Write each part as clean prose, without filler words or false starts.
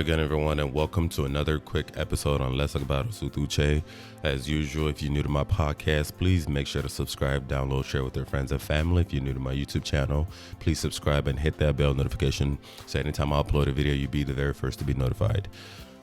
again, everyone, and welcome to another quick episode on Let's Talk About Us with Uche. As usual, if you're new to my podcast, please make sure to subscribe, download, share with your friends and family. If you're new to my YouTube channel, please subscribe and hit that bell notification so anytime I upload a video, you'll be the very first to be notified.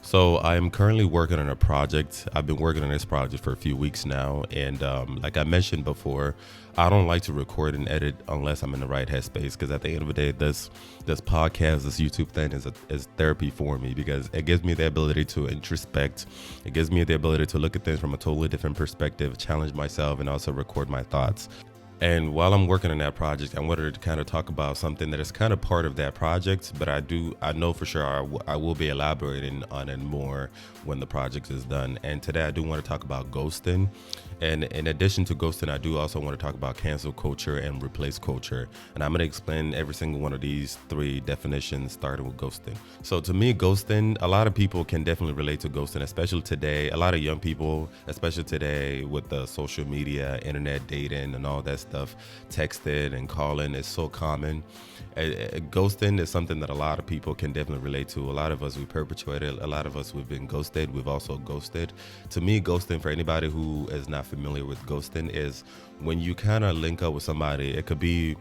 So I am currently working on a project. I've been working on this project for a few weeks now. And like I mentioned before, I don't like to record and edit unless I'm in the right headspace, because at the end of the day, this podcast, this YouTube thing is therapy for me, because it gives me the ability to introspect. It gives me the ability to look at things from a totally different perspective, challenge myself, and also record my thoughts. And while I'm working on that project, I wanted to kind of talk about something that is kind of part of that project, but I know for sure I will be elaborating on it more when the project is done. And today I do want to talk about ghosting. And in addition to ghosting, I do also want to talk about cancel culture and replace culture. And I'm going to explain every single one of these three definitions, starting with ghosting. So to me, ghosting, a lot of people can definitely relate to ghosting, especially today. A lot of young people, especially today with the social media, internet dating and all that stuff, texting and calling is so common. Ghosting is something that a lot of people can definitely relate to. A lot of us, we perpetuated. A lot of us, we've been ghosted. We've also ghosted. To me, ghosting, for anybody who is not familiar with ghosting, is when you kind of link up with somebody. It could be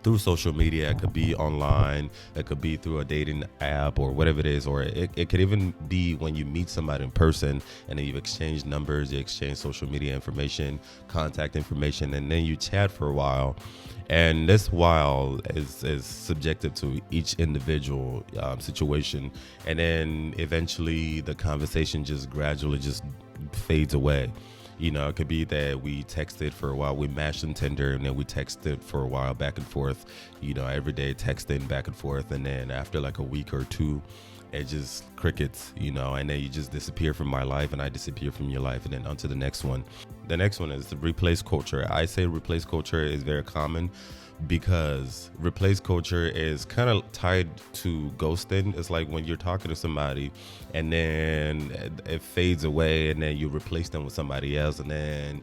through social media, it could be online, it could be through a dating app or whatever it is, or it could even be when you meet somebody in person and then you've exchanged numbers, you exchange social media information, contact information, and then you chat for a while. And this while is subjective to each individual situation. And then eventually the conversation just gradually just fades away. You know, it could be that we texted for a while, we matched on Tinder, and then we texted for a while back and forth, you know, every day texting back and forth. And then after like a week or two, it just crickets, you know, and then you just disappear from my life and I disappear from your life, and then on to the next one. The next one is the replace culture. I say replace culture is very common because replace culture is kind of tied to ghosting. It's like when you're talking to somebody and then it fades away and then you replace them with somebody else, and then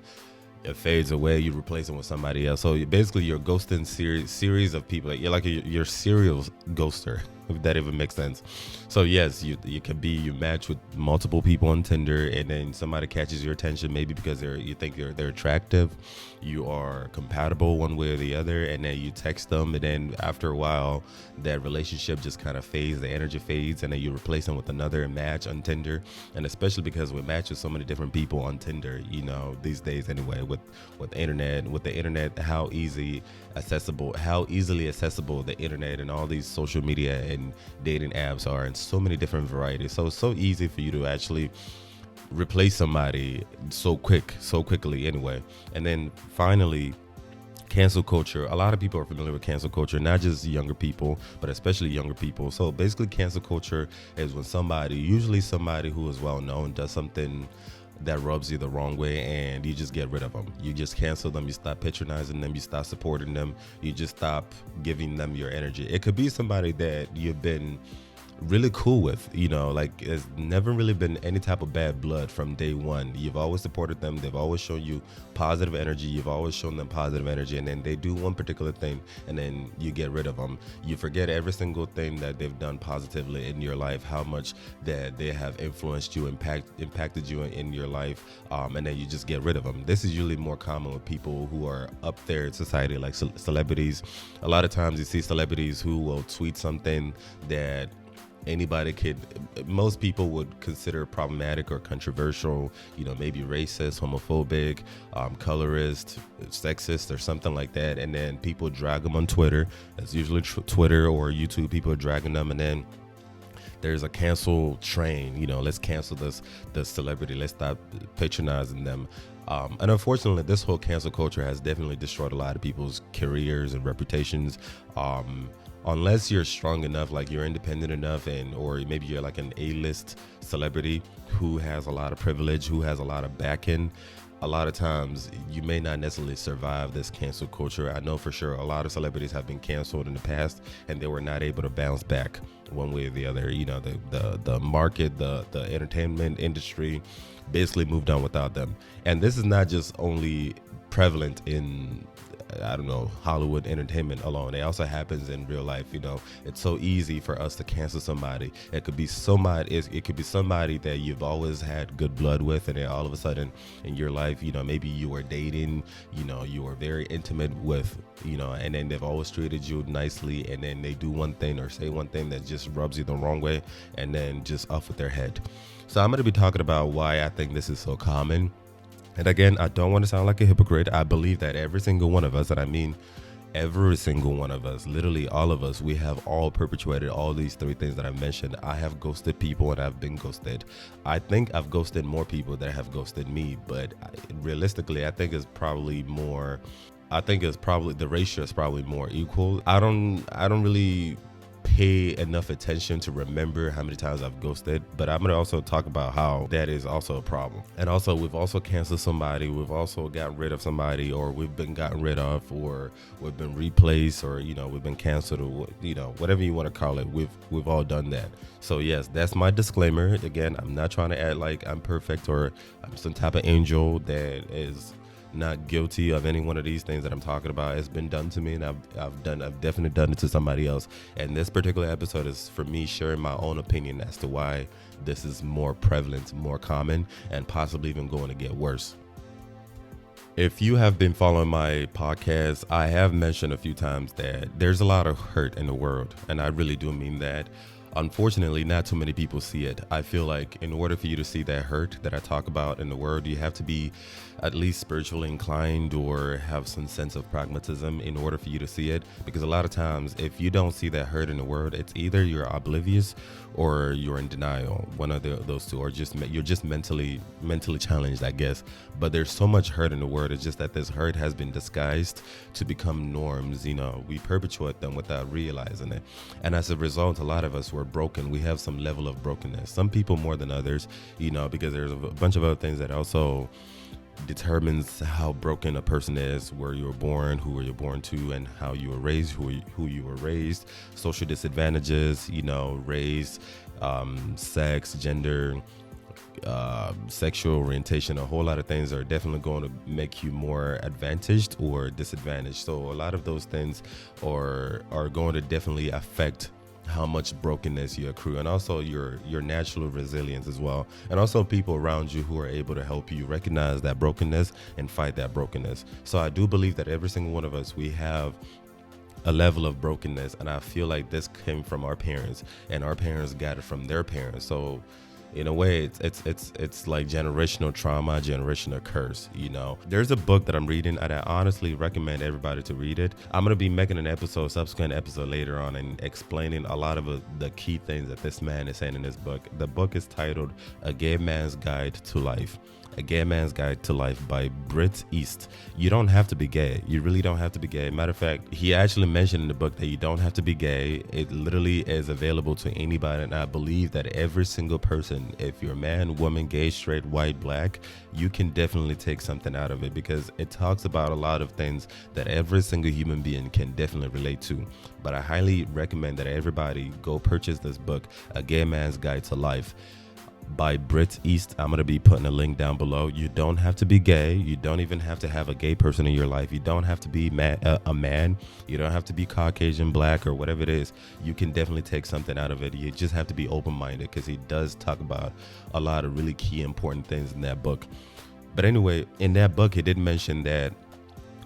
it fades away, you replace them with somebody else. So basically you're ghosting series of people. You're like you're serial ghoster, if that even makes sense. So yes, you match with multiple people on Tinder, and then somebody catches your attention, maybe because you think they're attractive, you are compatible one way or the other, and then you text them, and then after a while that relationship just kind of fades, the energy fades, and then you replace them with another match on Tinder. And especially because we match with so many different people on Tinder, you know, these days anyway, with the internet, how easily accessible the internet and all these social media and dating apps are, in so many different varieties. So it's so easy for you to actually replace somebody so quickly anyway. And then finally, cancel culture. A lot of people are familiar with cancel culture, not just younger people, but especially younger people. So basically cancel culture is when usually somebody who is well known, does something that rubs you the wrong way, and you just get rid of them. You just cancel them. You stop patronizing them. You stop supporting them. You just stop giving them your energy. It could be somebody that you've been really cool with, you know, like there's never really been any type of bad blood from day one. You've always supported them. They've always shown you positive energy. You've always shown them positive energy, and then they do one particular thing and then you get rid of them. You forget every single thing that they've done positively in your life, how much that they have influenced you, impacted you in your life, and then you just get rid of them. This is usually more common with people who are up there in society, like celebrities. A lot of times you see celebrities who will tweet something that most people would consider problematic or controversial, you know, maybe racist, homophobic, colorist, sexist, or something like that. And then people drag them on Twitter. That's usually Twitter or YouTube. People are dragging them, and then there's a cancel train. You know, let's cancel the celebrity. Let's stop patronizing them. And unfortunately, this whole cancel culture has definitely destroyed a lot of people's careers and reputations. Unless you're strong enough, like you're independent enough, or maybe you're like an A-list celebrity who has a lot of privilege, who has a lot of backing, a lot of times you may not necessarily survive this cancel culture. I know for sure a lot of celebrities have been canceled in the past and they were not able to bounce back one way or the other. You know, the market, the entertainment industry basically moved on without them. And this is not just only prevalent in I don't know, Hollywood entertainment alone. It also happens in real life. It's so easy for us to cancel somebody. It could be somebody. It could be somebody that you've always had good blood with, and then all of a sudden in your life, maybe you were dating, you were very intimate with, and then they've always treated you nicely, and then they do one thing or say one thing that just rubs you the wrong way, and then just off with their head. So I'm going to be talking about why I think this is so common. And again, I don't want to sound like a hypocrite. I believe that every single one of us, and I mean every single one of us, literally all of us, we have all perpetuated all these three things that I mentioned. I have ghosted people and I've been ghosted. I think I've ghosted more people than have ghosted me, but realistically, I think it's probably more. The ratio is probably more equal. I don't really pay enough attention to remember how many times I've ghosted, but I'm gonna also talk about how that is also a problem. And also, we've also canceled somebody, we've also gotten rid of somebody, or we've been gotten rid of, or we've been replaced, or we've been canceled, or whatever you want to call it. We've all done that. So yes, that's my disclaimer. Again, I'm not trying to act like I'm perfect or I'm some type of angel that is not guilty of any one of these things that I'm talking about. It's been done to me, and I've definitely done it to somebody else. And this particular episode is for me sharing my own opinion as to why this is more prevalent, more common, and possibly even going to get worse. If you have been following my podcast, I have mentioned a few times that there's a lot of hurt in the world, and I really do mean that. Unfortunately, not too many people see it. I feel like in order for you to see that hurt that I talk about in the world, you have to be at least spiritually inclined or have some sense of pragmatism in order for you to see it. Because a lot of times, if you don't see that hurt in the world, it's either you're oblivious or you're in denial. One of those two, or you're just mentally challenged, I guess. But there's so much hurt in the world. It's just that this hurt has been disguised to become norms. We perpetuate them without realizing it. And as a result, a lot of us were broken. We have some level of brokenness. Some people more than others, because there's a bunch of other things that also determines how broken a person is: where you were born, who were you born to, and how you were raised, who you were raised, social disadvantages, race, sex, gender, sexual orientation. A whole lot of things are definitely going to make you more advantaged or disadvantaged. So a lot of those things are going to definitely affect how much brokenness you accrue, and also your natural resilience as well, and also people around you who are able to help you recognize that brokenness and fight that brokenness. So I do believe that every single one of us, we have a level of brokenness, and I feel like this came from our parents, and our parents got it from their parents. So in a way, it's like generational trauma, generational curse. There's a book that I'm reading, and I honestly recommend everybody to read it. I'm gonna be making subsequent episode later on, and explaining a lot of the key things that this man is saying in this book. The book is titled "A Gay Man's Guide to Life." A Gay Man's Guide to Life by Britt East. You don't have to be gay. You really don't have to be gay. Matter of fact, he actually mentioned in the book that you don't have to be gay. It literally is available to anybody, and I believe that every single person, if you're a man, woman, gay, straight, white, black, you can definitely take something out of it, because it talks about a lot of things that every single human being can definitely relate to. But I highly recommend that everybody go purchase this book, A Gay Man's Guide to Life by Britt East. I'm going to be putting a link down below. You don't have to be gay. You don't even have to have a gay person in your life. You don't have to be a man. You don't have to be Caucasian, black, or whatever it is. You can definitely take something out of it. You just have to be open-minded, because he does talk about a lot of really key important things in that book. But anyway, in that book, he did mention that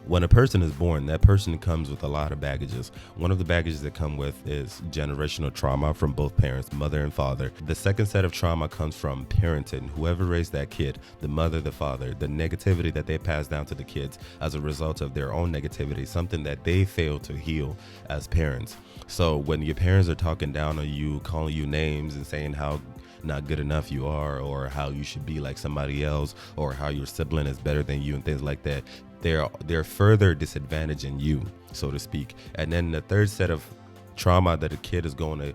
when a person is born, that person comes with a lot of baggages. One of the baggages that come with is generational trauma from both parents, mother and father. The second set of trauma comes from parenting. Whoever raised that kid, the mother, the father, the negativity that they pass down to the kids as a result of their own negativity, something that they failed to heal as parents. So when your parents are talking down on you, calling you names and saying how not good enough you are, or how you should be like somebody else, or how your sibling is better than you and things like that, they're further disadvantaging you, so to speak. And then the third set of trauma that a kid is going to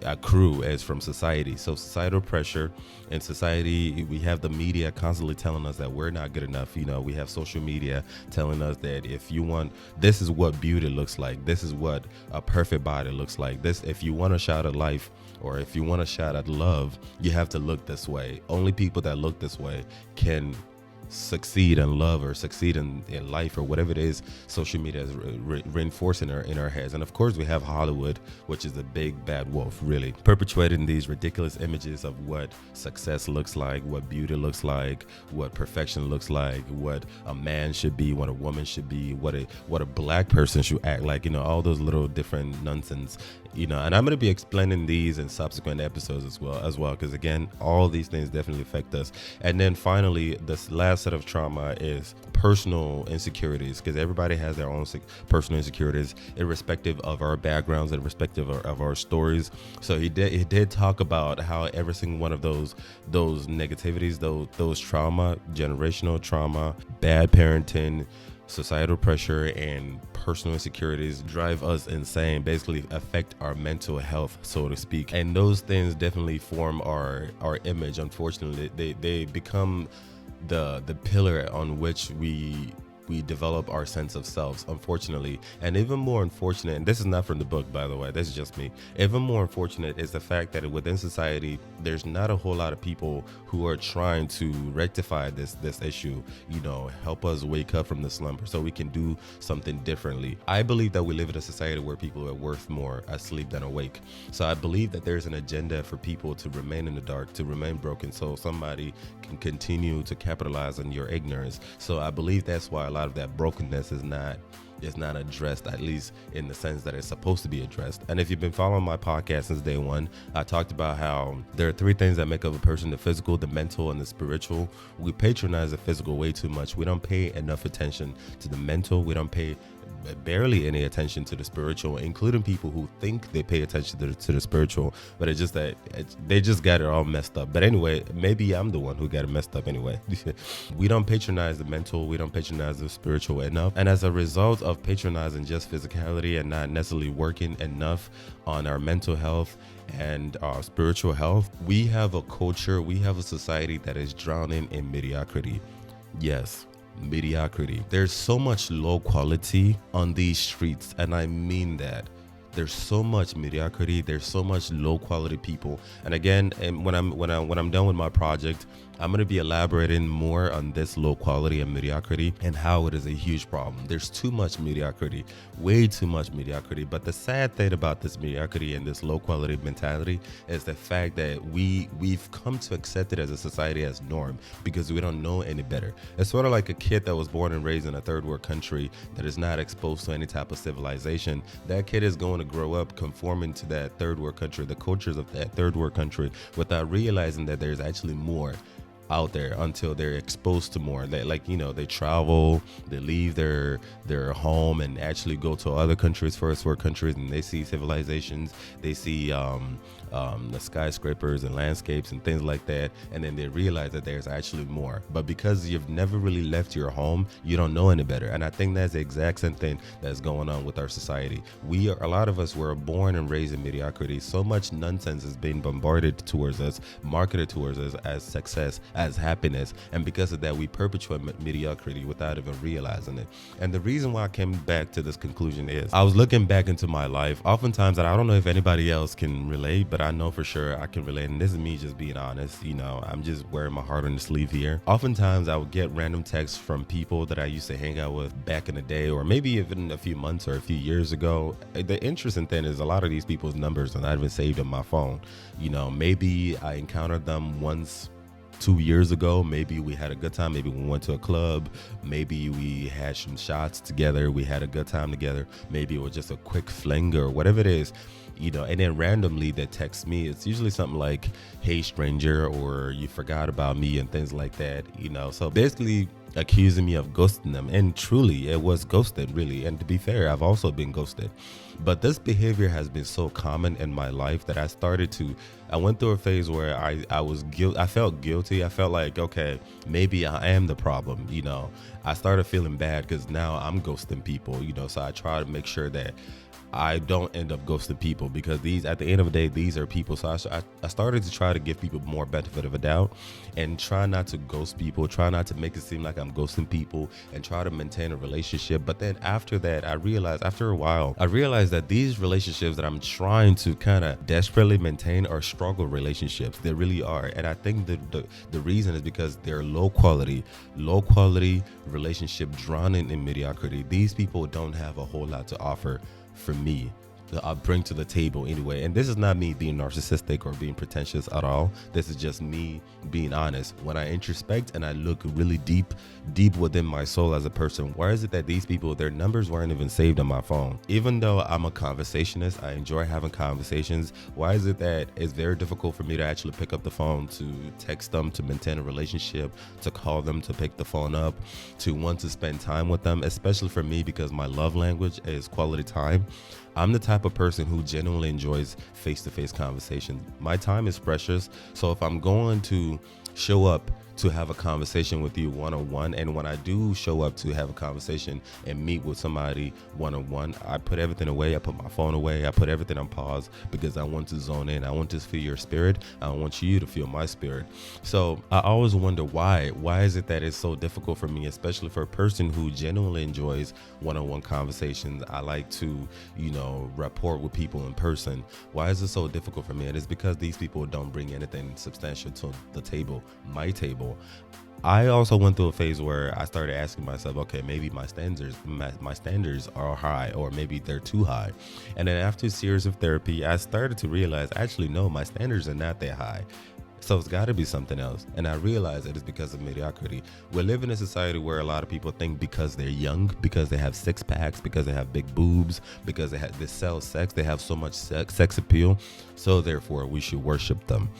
accrue is from society. So societal pressure. In society, we have the media constantly telling us that we're not good enough. We have social media telling us that if you want, this is what beauty looks like, this is what a perfect body looks like, this, if you want a shot at life, or if you want a shot at love, you have to look this way. Only people that look this way can succeed in love or succeed in life or whatever it is social media is reinforcing in our heads. And of course we have Hollywood, which is the big bad wolf, really perpetuating these ridiculous images of what success looks like, what beauty looks like, what perfection looks like, what a man should be, what a woman should be, what a black person should act like, you know, all those little different nonsense, you know. And I'm going to be explaining these in subsequent episodes as well, because again, all these things definitely affect us. And then finally, this last set of trauma is personal insecurities, because everybody has their own personal insecurities, irrespective of our backgrounds and irrespective of our stories. So he did talk about how every single one of those negativities, those trauma, generational trauma, bad parenting, societal pressure, and personal insecurities drive us insane, basically affect our mental health, so to speak. And those things definitely form our image. Unfortunately, they become the pillar on which we develop our sense of selves, unfortunately. And even more unfortunate, and this is not from the book, by the way, this is just me, even more unfortunate is the fact that within society, there's not a whole lot of people who are trying to rectify this issue, you know, help us wake up from the slumber so we can do something differently. I believe that we live in a society where people are worth more asleep than awake. So I believe that there's an agenda for people to remain in the dark, to remain broken, so somebody can continue to capitalize on your ignorance. So I believe that's why a lot of that brokenness is not addressed, at least in the sense that it's supposed to be addressed. And if you've been following my podcast since day one, I talked about how there are three things that make up a person: the physical, the mental, and the spiritual. We patronize the physical way too much. We don't pay enough attention to the mental. We don't pay barely any attention to the spiritual, including people who think they pay attention to the spiritual, but it's just that they just got it all messed up. But anyway, maybe I'm the one who got it messed up anyway. We don't patronize the mental, we don't patronize the spiritual enough, and as a result of patronizing just physicality and not necessarily working enough on our mental health and our spiritual health, we have a culture, we have a society that is drowning in mediocrity. Yes, mediocrity. There's so much low quality on these streets, and I mean that. There's so much mediocrity, there's so much low quality people. And again, and when I'm done with my project, I'm going to be elaborating more on this low quality and mediocrity and how it is a huge problem. There's too much mediocrity, way too much mediocrity. But the sad thing about this mediocrity and this low quality mentality is the fact that we've come to accept it as a society as norm because we don't know any better. It's sort of like a kid that was born and raised in a third world country that is not exposed to any type of civilization. That kid is going to grow up conforming to that third world country, the cultures of that third world country, without realizing that there's actually more out there until they're exposed to more. They travel, they leave their home and actually go to other countries, first world countries, and they see civilizations, they see the skyscrapers and landscapes and things like that, and then they realize that there's actually more. But because you've never really left your home, you don't know any better. And I think that's the exact same thing that's going on with our society. A lot of us were born and raised in mediocrity. So much nonsense is being bombarded towards us, marketed towards us as success, as happiness, and because of that we perpetuate mediocrity without even realizing it. And the reason why I came back to this conclusion is I was looking back into my life oftentimes, and I don't know if anybody else can relate, but I know for sure I can relate, and this is me just being honest. I'm just wearing my heart on the sleeve here. Oftentimes I would get random texts from people that I used to hang out with back in the day, or maybe even a few months or a few years ago. The interesting thing is a lot of these people's numbers are not even saved on my phone. Maybe I encountered them once 2 years ago, maybe we had a good time, maybe we went to a club, maybe we had some shots together, we had a good time together, maybe it was just a quick fling or whatever it is, and then randomly they text me. It's usually something like, hey stranger, or you forgot about me, and things like that, so basically accusing me of ghosting them. And truly it was ghosted, really. And to be fair, I've also been ghosted, but this behavior has been so common in my life that I went through a phase where I felt guilty. I felt like, okay, maybe I am the problem. I started feeling bad because now I'm ghosting people, so I try to make sure that I don't end up ghosting people, because these, at the end of the day, these are people. So I started to try to give people more benefit of a doubt and try not to ghost people, try not to make it seem like I'm ghosting people, and try to maintain a relationship. But then after that, after a while, I realized that these relationships that I'm trying to kind of desperately maintain are struggle relationships. They really are. And I think the reason is because they're low quality relationship drowning in mediocrity. These people don't have a whole lot to offer for me that I bring to the table anyway. And this is not me being narcissistic or being pretentious at all. This is just me being honest. When I introspect and I look really deep within my soul as a person, why is it that these people, their numbers weren't even saved on my phone? Even though I'm a conversationist, I enjoy having conversations, why is it that it's very difficult for me to actually pick up the phone, to text them, to maintain a relationship, to call them, to pick the phone up, to want to spend time with them, especially for me, because my love language is quality time. I'm the type of person who genuinely enjoys face-to-face conversations. My time is precious, so if I'm going to show up to have a conversation with you one-on-one, and when I do show up to have a conversation and meet with somebody one-on-one, I put everything away. I put my phone away. I put everything on pause, because I want to zone in. I want to feel your spirit. I want you to feel my spirit. So I always wonder why is it that it's so difficult for me, especially for a person who genuinely enjoys one-on-one conversations. I like to, rapport with people in person. Why is it so difficult for me? And it's because these people don't bring anything substantial to the table, my table. I also went through a phase where I started asking myself, okay, maybe my standards are high, or maybe they're too high. And then after a series of therapy, I started to realize, actually, no, my standards are not that high. So it's got to be something else. And I realized it is because of mediocrity. We live in a society where a lot of people think because they're young, because they have six packs, because they have big boobs, because they sell sex, they have so much sex appeal. So therefore, we should worship them.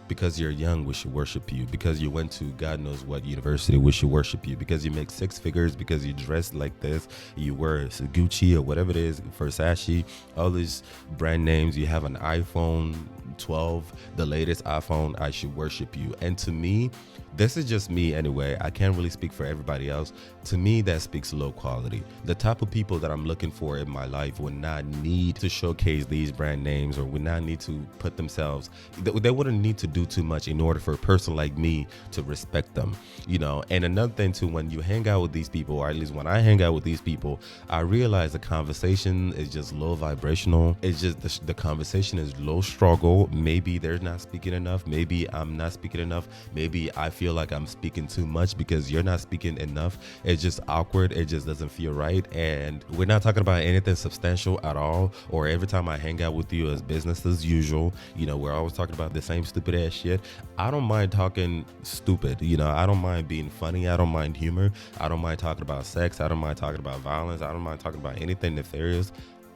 Because you're young, we should worship you. Because you went to God knows what university, we should worship you. Because you make six figures, because you dress like this, you wear Gucci or whatever it is, Versace, all these brand names, you have an iPhone 12, the latest iPhone, I should worship you. And to me, this is just me anyway. I can't really speak for everybody else. To me, that speaks low quality. The type of people that I'm looking for in my life would not need to showcase these brand names, or would not need to put themselves, they wouldn't need to do too much in order for a person like me to respect them, And another thing too, when you hang out with these people, or at least when I hang out with these people, I realize the conversation is just low vibrational. It's just the conversation is low struggle. Maybe they're not speaking enough. Maybe I'm not speaking enough. Maybe I feel like I'm speaking too much because you're not speaking enough. It's just awkward. It just doesn't feel right. And we're not talking about anything substantial at all. Or every time I hang out with you, as business as usual, we're always talking about the same stupid ass shit. I don't mind talking stupid. I don't mind being funny. I don't mind humor. I don't mind talking about sex. I don't mind talking about violence. I don't mind talking about anything nefarious.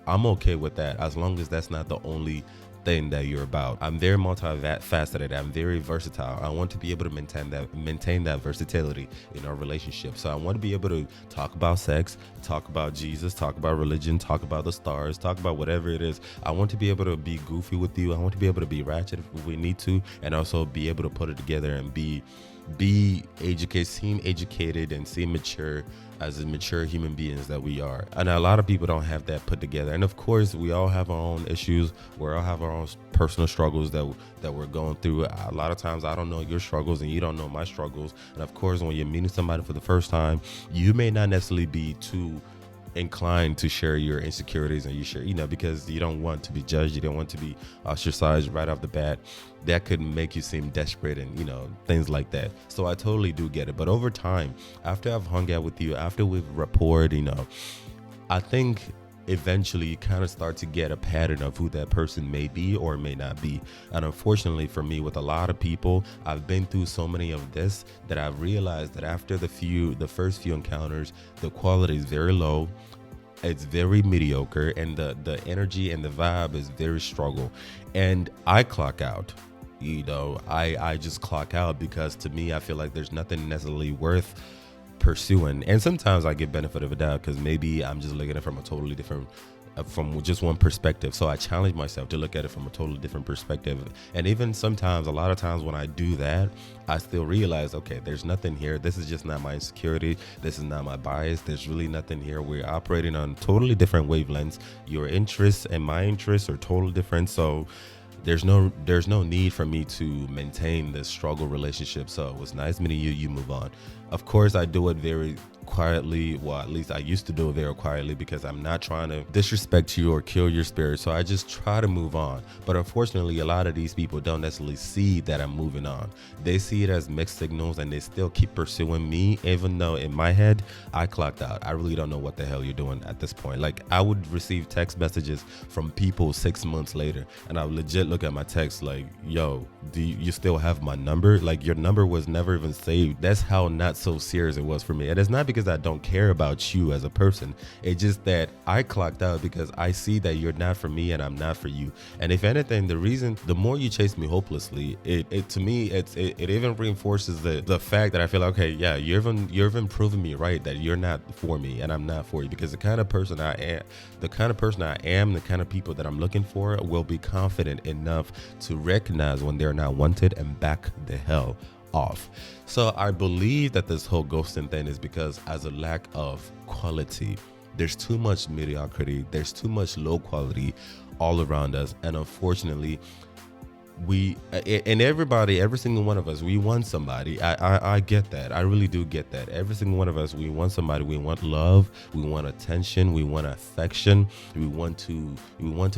I'm okay with that, as long as that's not the only thing that you're about. I'm very multifaceted. I'm very versatile. I want to be able to maintain that versatility in our relationship. So I want to be able to talk about sex, talk about Jesus, talk about religion, talk about the stars, talk about whatever it is. I want to be able to be goofy with you. I want to be able to be ratchet if we need to, and also be able to put it together and be educated, seem educated, and seem mature as a mature human beings that we are. And a lot of people don't have that put together. And of course, we all have our own issues. We all have our own personal struggles that we're going through. A lot of times I don't know your struggles and you don't know my struggles. And of course, when you're meeting somebody for the first time, you may not necessarily be too inclined to share your insecurities, and you share, because you don't want to be judged, you don't want to be ostracized right off the bat. That could make you seem desperate and things like that. So I totally do get it. But over time, after I've hung out with you, after we've rapported, I think eventually you kind of start to get a pattern of who that person may be or may not be. And unfortunately for me, with a lot of people, I've been through so many of this that I've realized that after the first few encounters, the quality is very low. It's very mediocre, and the energy and the vibe is very struggle. And I clock out. I just clock out, because to me, I feel like there's nothing necessarily worth pursuing. And sometimes I get benefit of a doubt, because maybe I'm just looking at it from a totally different from just one perspective. So I challenge myself to look at it from a totally different perspective. And even sometimes, a lot of times when I do that, I still realize, okay, there's nothing here. This is just not my insecurity. This is not my bias. There's really nothing here. We're operating on totally different wavelengths. Your interests and my interests are totally different. So there's no need for me to maintain this struggle relationship. So it was nice meeting you. You move on. Of course, I do it very quietly. Well, at least I used to do it very quietly, because I'm not trying to disrespect you or kill your spirit. So I just try to move on. But unfortunately, a lot of these people don't necessarily see that I'm moving on. They see it as mixed signals, and they still keep pursuing me, even though in my head, I clocked out. I really don't know what the hell you're doing at this point. Like, I would receive text messages from people 6 months later, and I would legit look at my text like, yo, do you still have my number? Like, your number was never even saved. That's how not so serious it was for me. And it's not because I don't care about you as a person. It's just that I clocked out because I see that you're not for me and I'm not for you. And if anything, the more you chase me hopelessly, it to me, it even reinforces the fact that I feel like, okay, yeah, you're even proving me right that you're not for me and I'm not for you. Because the kind of person I am, the kind of people that I'm looking for will be confident enough to recognize when they're not wanted and back the hell off. So I believe that this whole ghosting thing is because as a lack of quality. There's too much mediocrity. There's too much low quality all around us. And unfortunately, every single one of us, we want somebody. I get that. I really do get that. Every single one of us, we want somebody. We want love. We want attention. We want affection. We want to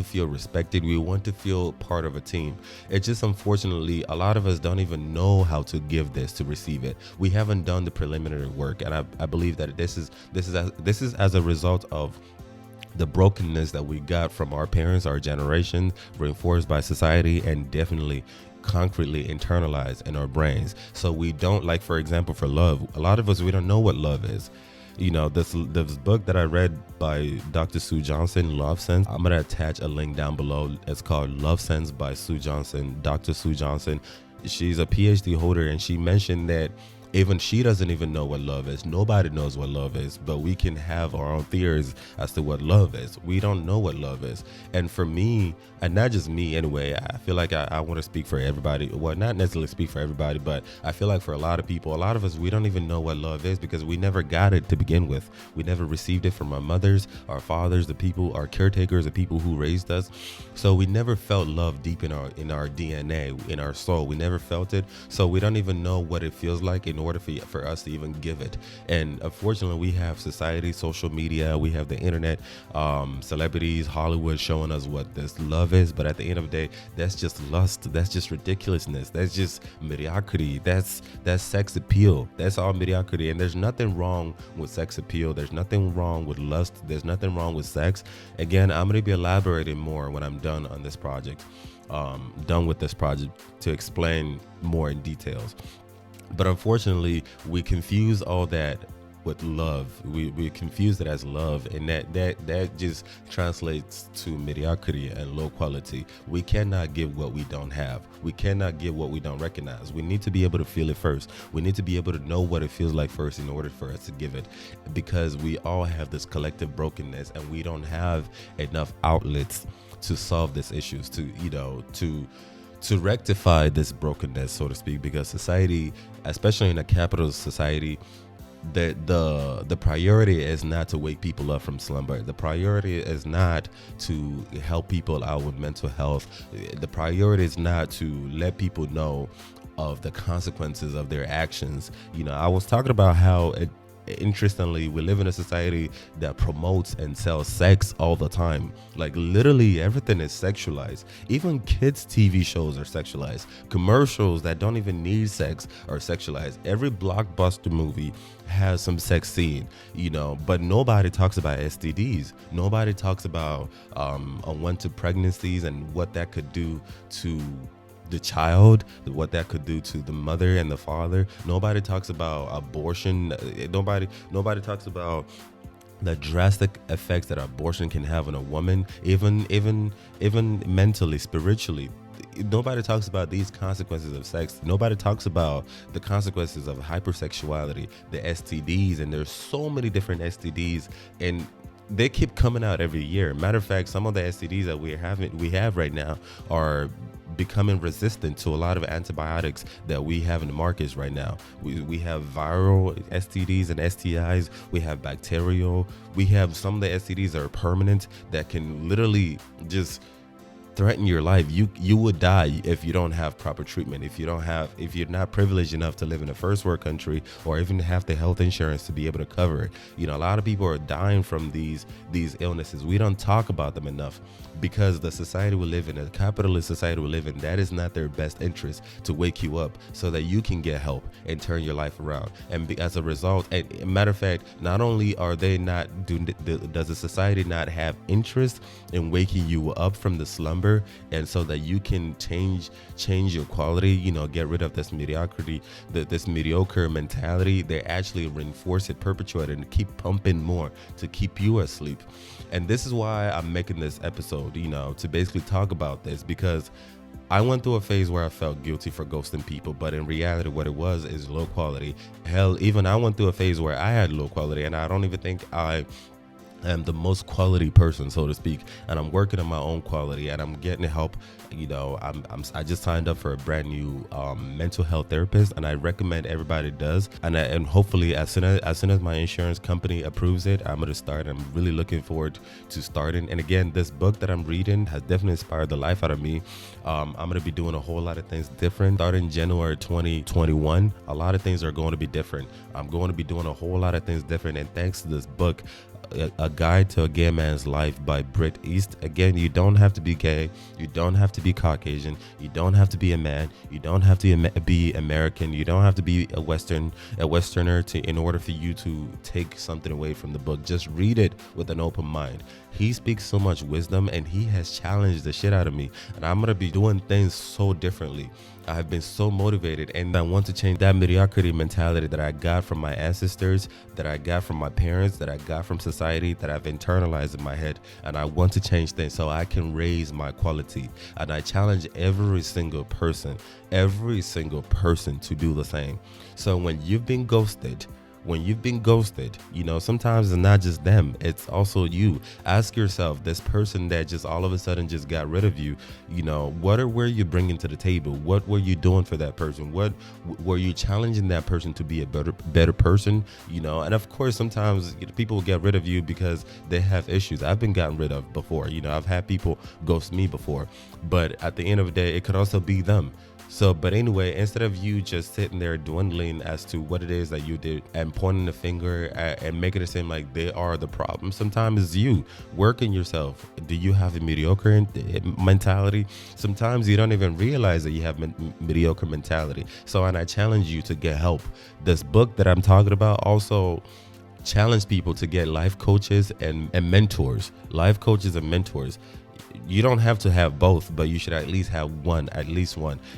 feel respected. We want to feel part of a team. It's just, unfortunately, a lot of us don't even know how to give this to receive it. We haven't done the preliminary work, and I believe that this is as a result of the brokenness that we got from our parents, our generation, reinforced by society, and definitely concretely internalized in our brains. So we don't, like, for example, for love, a lot of us, we don't know what love is. You know, this book that I read by Dr. Sue Johnson, Love Sense, I'm going to attach a link down below. It's called Love Sense by Sue Johnson, Dr. Sue Johnson. She's a PhD holder, and she mentioned that even she doesn't even know what love is. Nobody knows what love is, but we can have our own theories as to what love is. We don't know what love is. And for me, and not just me anyway, I feel like I want to speak for everybody. Well, not necessarily speak for everybody, but I feel like for a lot of people, a lot of us, we don't even know what love is because we never got it to begin with. We never received it from our mothers, our fathers, the people, our caretakers, the people who raised us. So we never felt love deep in our DNA, in our soul. We never felt it. So we don't even know what it feels like in order for us to even give it. And unfortunately, we have society, social media, we have the internet, celebrities, Hollywood showing us what this love is. But at the end of the day, that's just lust. That's just ridiculousness. That's just mediocrity. That's sex appeal. That's all mediocrity. And there's nothing wrong with sex appeal. There's nothing wrong with lust. There's nothing wrong with sex. Again, I'm going to be elaborating more when I'm done on this project, done with this project, to explain more in details. But unfortunately, we confuse all that with love. We confuse it as love, and that just translates to mediocrity and low quality. We cannot give what we don't have. We cannot give what we don't recognize. We need to be able to feel it first. We need to be able to know what it feels like first in order for us to give it, because we all have this collective brokenness, and we don't have enough outlets to solve these issues, to rectify this brokenness, so to speak, because society, especially in a capitalist society, the priority is not to wake people up from slumber. The priority is not to help people out with mental health. The priority is not to let people know of the consequences of their actions. I was talking about how interestingly, we live in a society that promotes and sells sex all the time. Like, literally everything is sexualized. Even kids' TV shows are sexualized. Commercials that don't even need sex are sexualized. Every blockbuster movie has some sex scene, but nobody talks about STDs. Nobody talks about unwanted pregnancies and what that could do to the child, what that could do to the mother and the father. Nobody talks about abortion. Nobody talks about the drastic effects that abortion can have on a woman, even mentally, spiritually. Nobody talks about these consequences of sex. Nobody talks about the consequences of hypersexuality, the STDs, and there's so many different STDs. And they keep coming out every year. Matter of fact, some of the STDs that we have right now are becoming resistant to a lot of antibiotics that we have in the markets right now. We have viral STDs and STIs. We have bacterial. We have some of the STDs that are permanent that can literally just threaten your life. You would die if you don't have proper treatment, if you're not privileged enough to live in a first world country or even have the health insurance to be able to cover it. A lot of people are dying from these illnesses. We don't talk about them enough because the society we live in, a capitalist society we live in, that is not their best interest to wake you up so that you can get help and turn your life around. And as a result, and matter of fact, not only are they not does the society not have interest in waking you up from the slumber, and so that you can change your quality, get rid of this mediocrity, this mediocre mentality. They actually reinforce it, perpetuate it, and keep pumping more to keep you asleep. And this is why I'm making this episode, to basically talk about this, because I went through a phase where I felt guilty for ghosting people, but in reality, what it was is low quality. Hell, even I went through a phase where I had low quality, and I don't even think I am the most quality person, so to speak, and I'm working on my own quality, and I'm getting help. I just signed up for a brand new mental health therapist, and I recommend everybody does. And hopefully, as soon as my insurance company approves it, I'm gonna start. I'm really looking forward to starting. And again, this book that I'm reading has definitely inspired the life out of me. I'm gonna be doing a whole lot of things different. Starting January 2021, a lot of things are going to be different. I'm going to be doing a whole lot of things different, and thanks to this book, A Guide to a Gay Man's Life by Britt East. Again, you don't have to be gay, you don't have to be Caucasian, you don't have to be a man, you don't have to be American, you don't have to be a Westerner in order for you to take something away from the book. Just read it with an open mind. He speaks so much wisdom, and he has challenged the shit out of me, and I'm gonna be doing things so differently. I've been so motivated, and I want to change that mediocrity mentality that I got from my ancestors, that I got from my parents, that I got from society, that I've internalized in my head. And I want to change things so I can raise my quality. And I challenge every single person to do the same. So when you've been ghosted, sometimes it's not just them, it's also you. Ask yourself, this person that just all of a sudden just got rid of you, what were you bringing to the table? What were you doing for that person? What were you challenging that person to be a better person? And of course, sometimes people will get rid of you because they have issues. I've been gotten rid of before. I've had people ghost me before, but at the end of the day, it could also be them. But anyway, instead of you just sitting there dwindling as to what it is that you did and pointing the finger and making it seem like they are the problem, sometimes it's you. Work in yourself. Do you have a mediocre mentality? Sometimes you don't even realize that you have mediocre mentality. And I challenge you to get help. This book that I'm talking about also challenge people to get life coaches and mentors. Life coaches and mentors. You don't have to have both, but you should at least have one,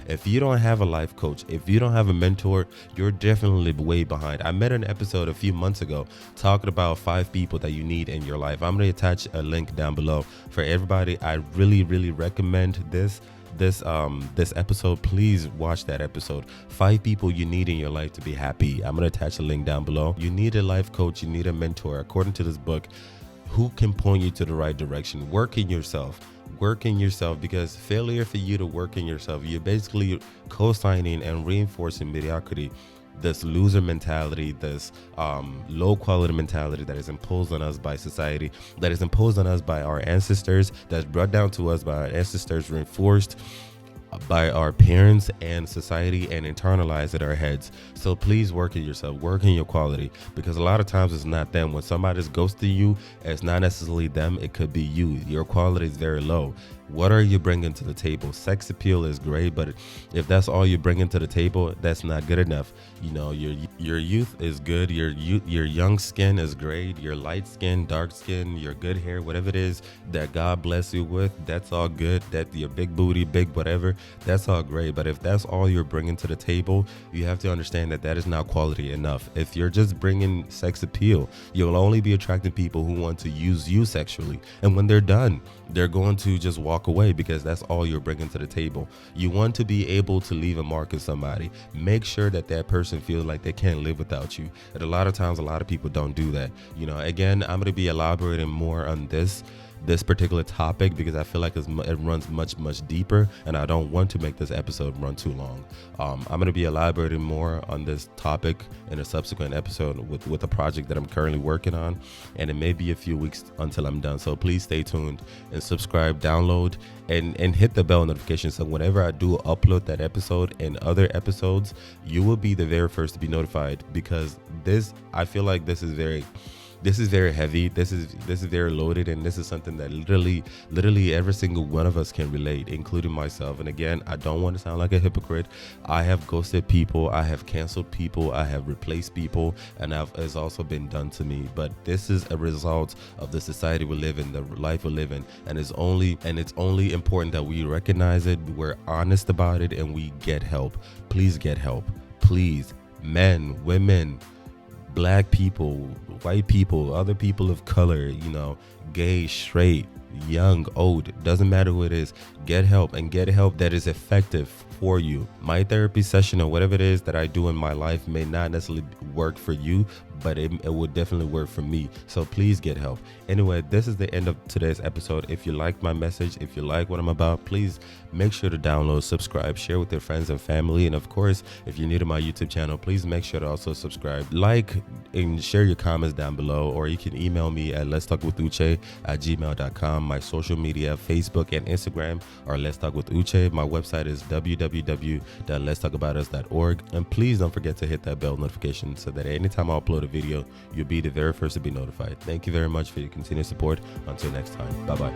If you don't have a life coach, if you don't have a mentor, you're definitely way behind. I made an episode a few months ago talking about 5 people that you need in your life. I'm going to attach a link down below for everybody. I really, really recommend this episode. Please watch that episode. 5 people you need in your life to be happy. I'm going to attach a link down below. You need a life coach, you need a mentor. According to this book, who can point you to the right direction? Work in yourself, because failure for you to work in yourself, you're basically co-signing and reinforcing mediocrity, this loser mentality, this low quality mentality that is imposed on us by society, that is imposed on us by our ancestors, that's brought down to us by our ancestors, reinforced by our parents and society, and internalized in our heads. So please work in yourself, work in your quality, because a lot of times it's not them. When somebody's ghosting you, it's not necessarily them, it could be you. Your quality is very low. What are you bringing to the table? Sex appeal is great, but if that's all you're bringing to the table, that's not good enough. Your youth is good. Your young skin is great. Your light skin, dark skin, your good hair, whatever it is that God bless you with, that's all good. That your big booty, big whatever, that's all great. But if that's all you're bringing to the table, you have to understand that that is not quality enough. If you're just bringing sex appeal, you'll only be attracting people who want to use you sexually. And when they're done, they're going to just walk walk away, because that's all you're bringing to the table. You want to be able to leave a mark on somebody. Make sure that that person feels like they can't live without you. And a lot of times, a lot of people don't do that. Again, I'm going to be elaborating more on this particular topic because I feel like it runs much deeper, and I don't want to make this episode run too long. I'm going to be elaborating more on this topic in a subsequent episode with a project that I'm currently working on, and it may be a few weeks until I'm done. So please stay tuned and subscribe, download, and hit the bell notification, so whenever I do upload that episode and other episodes, you will be the very first to be notified, because I feel like this is very heavy. This is very loaded, and this is something that literally every single one of us can relate, including myself. And again, I don't want to sound like a hypocrite. I have ghosted people, I have canceled people, I have replaced people, and it's also been done to me. But this is a result of the society we live in, the life we live in, and it's only important that we recognize it, we're honest about it, and we get help. Please get help. Please, men, women, Black people, white people, other people of color, gay, straight, young, old, doesn't matter who it is. Get help, and get help that is effective for you. My therapy session or whatever it is that I do in my life may not necessarily work for you, but it would definitely work for me. So please get help. Anyway, this is the end of today's episode. If you like my message, if you like what I'm about, please make sure to download, subscribe, share with your friends and family. And of course, if you're new to my YouTube channel, please make sure to also subscribe, like, and share your comments down below, or you can email me at letstalkwithuche@gmail.com. My social media, Facebook and Instagram are Let's Talk with Uche. My website is www.letstalkaboutus.org. And please don't forget to hit that bell notification so that anytime I upload a video, you'll be the very first to be notified. Thank you very much for your continued support. Until next time, bye bye.